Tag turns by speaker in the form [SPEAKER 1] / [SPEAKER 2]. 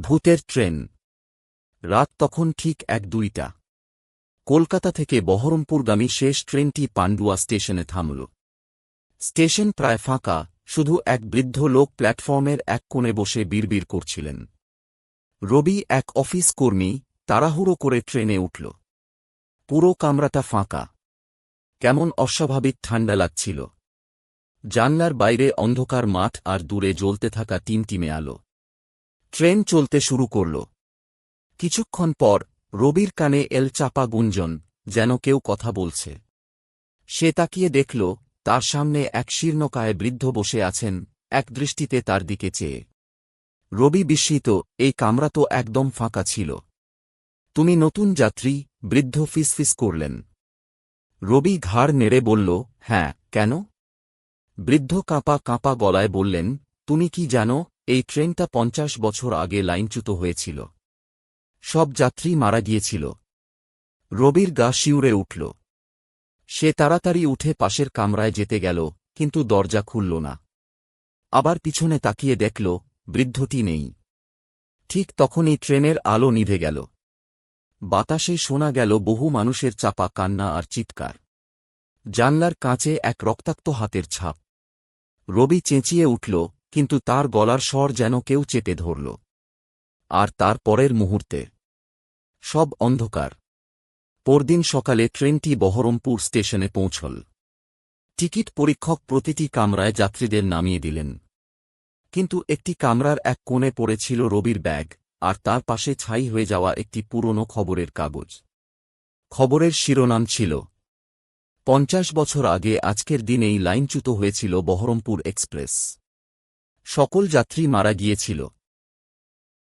[SPEAKER 1] ভূতের ট্রেন। রাত তখন ঠিক ১-২টা। কলকাতা থেকে বহরমপুরগামী শেষ ট্রেনটি পান্ডুয়া স্টেশনে থামল। স্টেশন প্রায় ফাঁকা, শুধু এক বৃদ্ধ লোক প্ল্যাটফর্মের এক কোণে বসে বিড়বিড় করছিলেন। রবি, এক অফিস কর্মী, তাড়াহুড়ো করে ট্রেনে উঠল। পুরো কামরাটা ফাঁকা। কেমন অস্বাভাবিক ঠান্ডা লাগছিল। জানলার বাইরে অন্ধকার মাঠ আর দূরে জ্বলতে থাকা টিমটিমে আলো। ট্রেন চলতে শুরু করল। কিছুক্ষণ পর রবির কানে এল চাপা গুঞ্জন, যেন কেউ কথা বলছে। সে তাকিয়ে দেখল, তার সামনে এক শীর্ণকায় বৃদ্ধ বসে আছেন, এক দৃষ্টিতে তার দিকে চেয়ে। রবি বিস্মিত, এই কামরা তো একদম ফাঁকা ছিল। তুমি নতুন যাত্রী? বৃদ্ধ ফিসফিস করলেন। রবি ঘাড় নেড়ে বলল, হ্যাঁ, কেন? বৃদ্ধ কাঁপা কাঁপা গলায় বললেন, তুমি কি জানো, এই ট্রেনটা ৫০ বছর আগে লাইনচ্যুত হয়েছিল। সব যাত্রী মারা গিয়েছিল। রবির গা শিউরে উঠল। সে তাড়াতাড়ি উঠে পাশের কামরায় যেতে গেল, কিন্তু দরজা খুলল না। আবার পিছনে তাকিয়ে দেখল, বৃদ্ধটি নেই। ঠিক তখনই ট্রেনের আলো নিভে গেল। বাতাসে শোনা গেল বহু মানুষের চাপা কান্না আর চিৎকার। জানলার কাঁচে এক রক্তাক্ত হাতের ছাপ। রবি চেঁচিয়ে উঠল, কিন্তু তার গলার স্বর যেন কেউ চেপে ধরল। আর তার পরের মুহূর্তে সব অন্ধকার। পরদিন সকালে ট্রেনটি বহরমপুর স্টেশনে পৌঁছল। টিকিট পরীক্ষক প্রতিটি কামরায় যাত্রীদের নামিয়ে দিলেন। কিন্তু একটি কামরার এক কোণে পড়েছিল রবির ব্যাগ, আর তার পাশে ছাই হয়ে যাওয়া একটি পুরনো খবরের কাগজ। খবরের শিরোনাম ছিল, ৫০ বছর আগে আজকের দিনেই লাইনচ্যুত হয়েছিল বহরমপুর এক্সপ্রেস। সকল যাত্রী মারা গিয়েছিল।